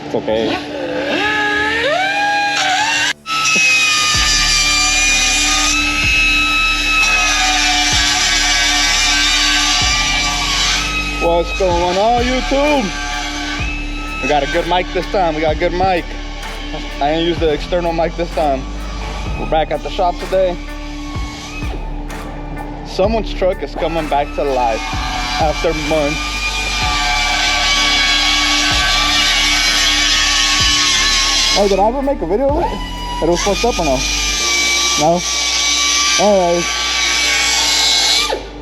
It's okay. What's going on, YouTube? We got a good mic this time. We got a good mic. I didn't use the external mic this time. We're back at the shop today. Someone's truck is coming back to life after months. Oh, did I ever make a video of it? That it was fucked up or no? No? Anyways,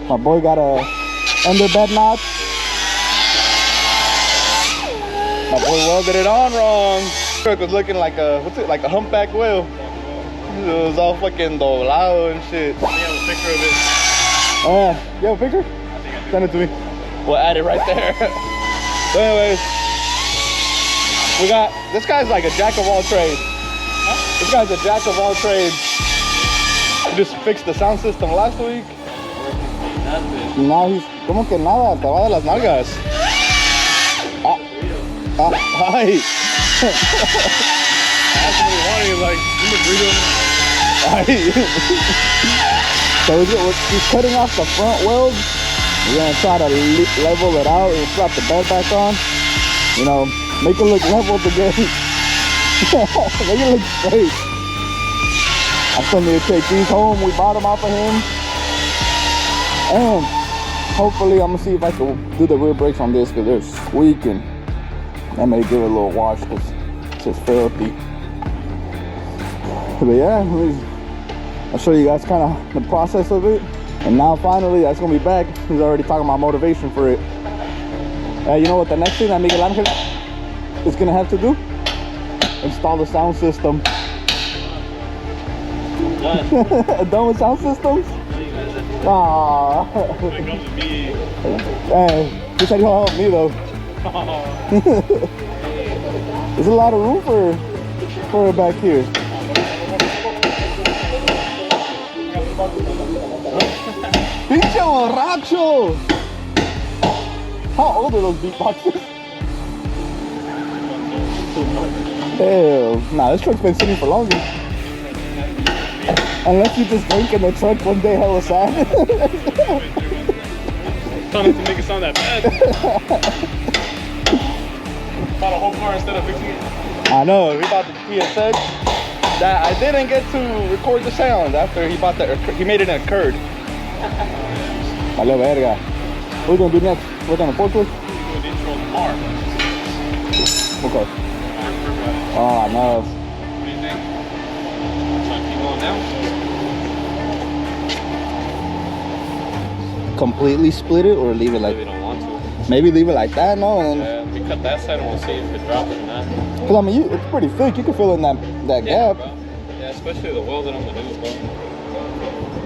my boy got a underbed notch. My boy welded it on wrong. The truck was looking like a, what's it, like a humpback wheel. It was all fucking doblado and shit. I have a picture of it. Oh yeah, you have a picture? Send it to me. We'll add it right there. So anyways, we got, this guy's like a jack of all trades. Huh? This guy's a jack of all trades. He just fixed the sound system last week. Now he's, como que nada, te va de las nalgas. Hi. I asked him what he wanted, he was like, you look So he's cutting off the front weld. We're gonna try to level it out and slap the bed back on. You know, make it look leveled again. Make it look straight. I still need to take these home. We bought them off of him. And hopefully I'm gonna see if I can do the rear brakes on this because they're squeaking. I may give it a little wash because it's just filthy. But yeah, I'll show you guys kind of the process of it. And now finally that's gonna be back. He's already talking about motivation for it. You know what the next thing that Miguel Angel is gonna have to do? Install the sound system. Done. Done with sound systems? Aww. Hey, he said he'll help me though. There's a lot of room for it back here. Pinche borracho! How old are those beatboxes? Hell, nah, this truck's been sitting for longer. Unless you just drink in the truck one day hella sad. Trying not to make it sound that bad. Bought a whole car instead of fixing it. I know, we bought the PSX. That I didn't get to record the sound after he bought the, he made it in a curd. Vale verga. What are we gonna do next? What on a forklift? We're going to do an intro on the car. Okay. Oh, I know. What do you think? Should I keep going now? Completely split it or leave it like? Maybe don't want to. Maybe leave it like that, no? And Yeah, we cut that side and we'll see if it drops or not. cause I mean, it's pretty thick. You can fill in that Yeah, gap. bro. Yeah, especially the weld that I'm gonna do, bro.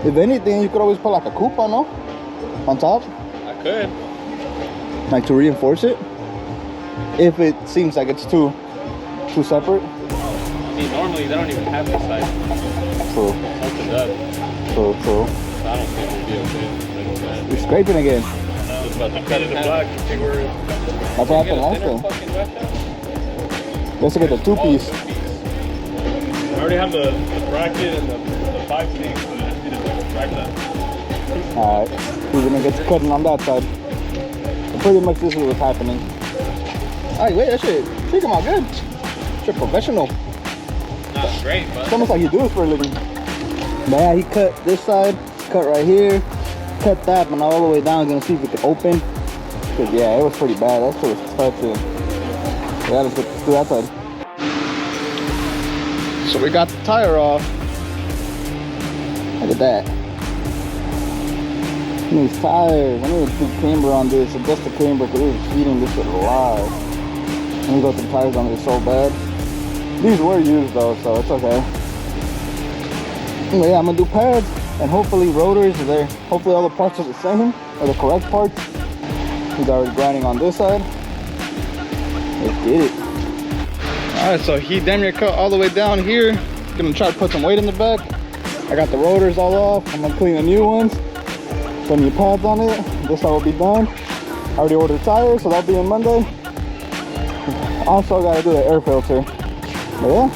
If anything, you could always put like a coupa, no? On top, I could. like to reinforce it. If it seems like it's too separate. I mean, normally they don't even have this side. True. Something does. True. So I don't think we'll be okay. You're scraping again. Just about to cut it in black. That's what happened last time. Let's get the two-piece. I already have the bracket and the 5 things, so I just need to drag that. Alright, we're gonna get to cutting on that side. So pretty much this is what's happening. Alright, wait, that shit come out good. Shit professional. Not great, but It's almost like you do this for a living. But yeah, he cut this side, cut right here, cut that, but not all the way down. Gonna see if it can open. Cause yeah, it was pretty bad. That shit was touching. Yeah, let's get to that side. So we got the tire off. Look at that. These tires, I need to put camber on this, adjust the camber because it was heating this shit alive. Let me go through the tires on it so bad. These were used though, so it's okay. Anyway, yeah, I'm gonna do pads and hopefully rotors are there. Hopefully all the parts are the same, or the correct parts. He's already grinding on this side. Let's get it. Alright, so he damn near cut all the way down here. Gonna try to put some weight in the back. I got the rotors all off. I'm gonna clean the new ones. Put new pads on it. This side will be done. I already ordered tires, so that'll be on Monday. Also gotta do the air filter. But yeah,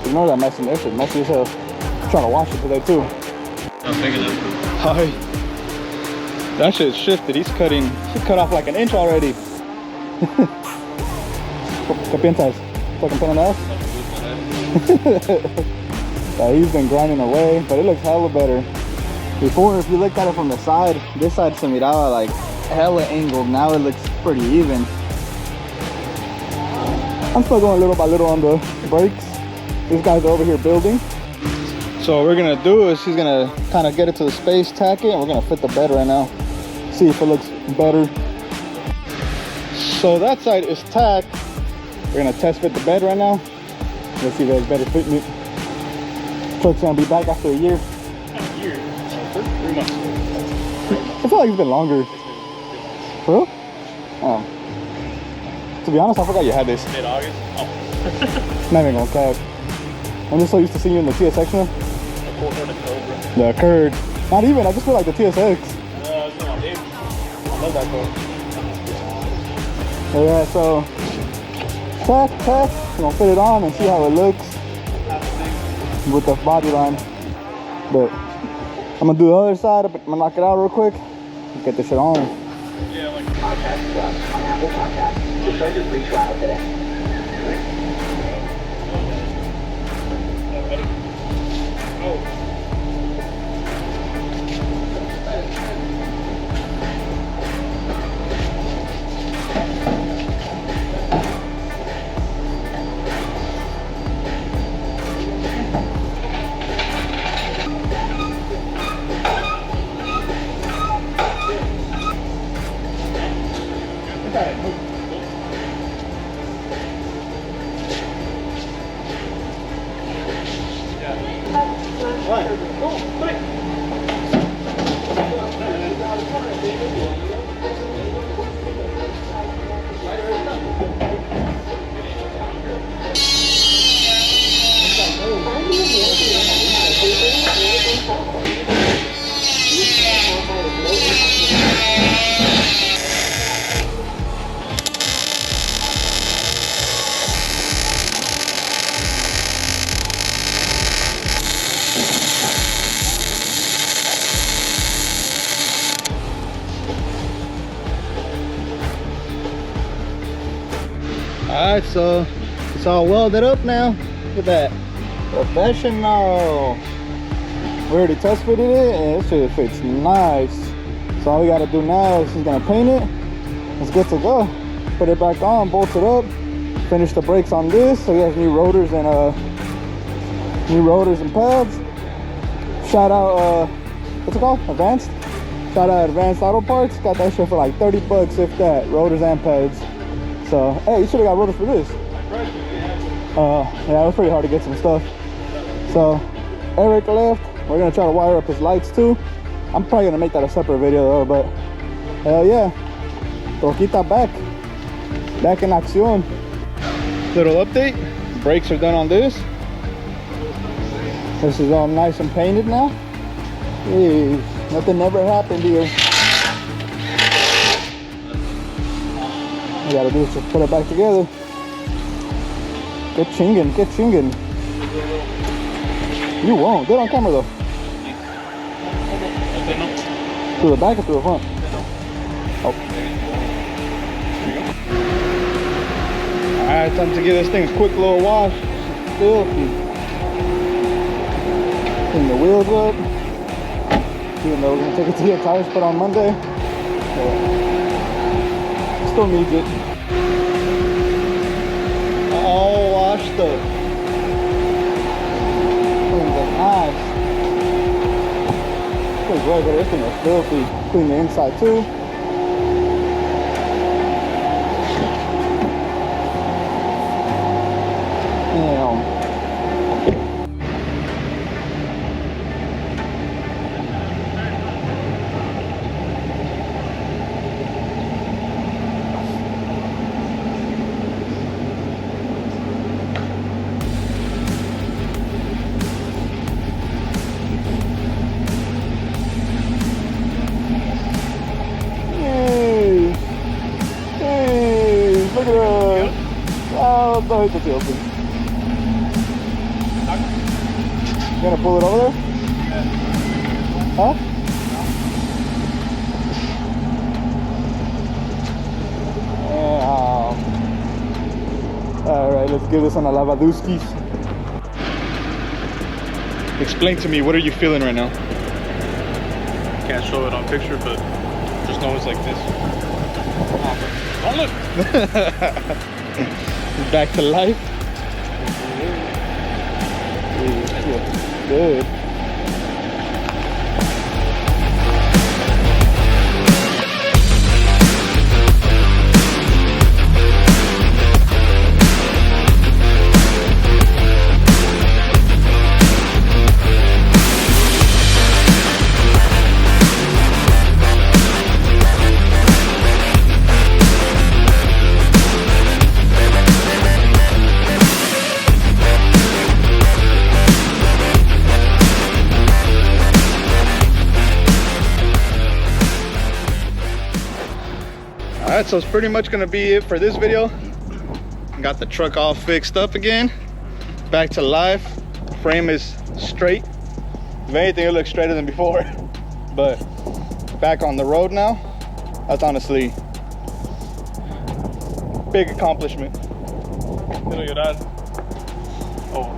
ignore that messy. That shit messy as hell. I'm trying to wash it today too. Not big enough. Hi. That shit shifted. He cut off like an inch already. ¿Qué piensas? Fucking put on that? He's been grinding away, but it looks hella better. Before, if you looked at it from the side, this side se miraba like hella angled. Now it looks pretty even. I'm still going little by little on the brakes. These guys are over here building. So what we're gonna do is he's gonna kind of get it to the space, tack it, and we're gonna fit the bed right now. See if it looks better. So that side is tacked. We're gonna test fit the bed right now. Let's see if it's better fitment. Truck's gonna be back after a year. A year? 3 months. I feel like it's been longer. For real? Oh. To be honest, I forgot you had this. Mid-August? Oh. Not even gonna cap. I'm just so used to seeing you in the TSX now. The Curd. Not even, I just feel like the TSX. I love that car. Yeah, so tack. We're gonna fit it on and see how it looks with the body line. But I'm gonna do the other side. I'm gonna knock it out real quick. Get this shit on. Yeah, like Alright, so it's all welded up now. Look at that. Professional. We already test fitted it and it shit fits nice. So all we gotta do now is he's gonna paint it. It's good to go. Put it back on, bolt it up, finish the brakes on this. So he has new rotors and pads. Shout out what's it called? Advanced? Shout out Advanced Auto Parts. Got that shit for like 30 bucks if that. Rotors and pads. So hey, you should have got rotors for this. Yeah, it was pretty hard to get some stuff. So Eric left. We're gonna try to wire up his lights too. I'm probably gonna make that a separate video though, but hell yeah. Troquita back in acción. Little update. Brakes are done on this. This is all nice and painted now. Hey, nothing ever happened here. All you gotta do is just put it back together. Get chinging. You won't. Get on camera though. Through the back or through the front? Oh. Alright, time to give this thing a quick little wash. Filthy. Clean the wheels up. Even though we're gonna take it to get tires put on Monday. Still needs it. All washed up. Clean the nice. Pretty good, but this thing is filthy. Clean the inside too. Damn. Look at us. Ah. No, no, it's okay, open. You gonna pull it over there? Yeah. Huh? Alright, let's give this on a lavaduskis. Explain to me, what are you feeling right now? Can't show it on picture, but just know it's like this. Don't look. Back to life. Good. Alright, so it's pretty much gonna be it for this video. Got the truck all fixed up again. Back to life. Frame is straight. If anything, it looks straighter than before. But back on the road now. That's honestly big accomplishment. Oh.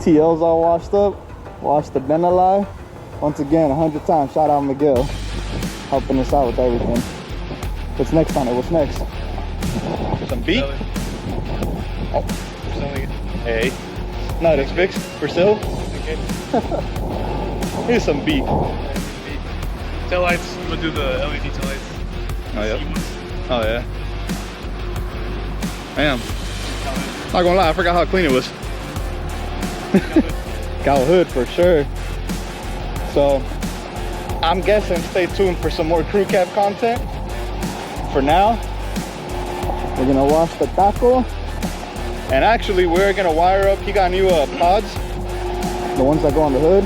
TL's all washed up. Washed the Benelli. Once again, 100 times. Shout out Miguel, helping us out with everything. What's next on it? What's next? Some beef? Oh. Hey. No, it's fixed. For sale? Okay. Here's some beef. Tail lights. I'm gonna do the LED tail lights. Oh, yeah. Oh, yeah. Damn. Not gonna lie, I forgot how clean it was. Gal hood for sure. So, I'm guessing stay tuned for some more crew cab content. For now, we're gonna wash the taco, and actually we're gonna wire up. He got new pods, the ones that go on the hood.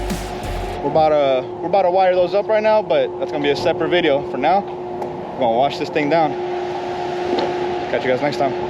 We're about to wire those up right now, but that's gonna be a separate video. For now, we're gonna wash this thing down. Catch you guys next time.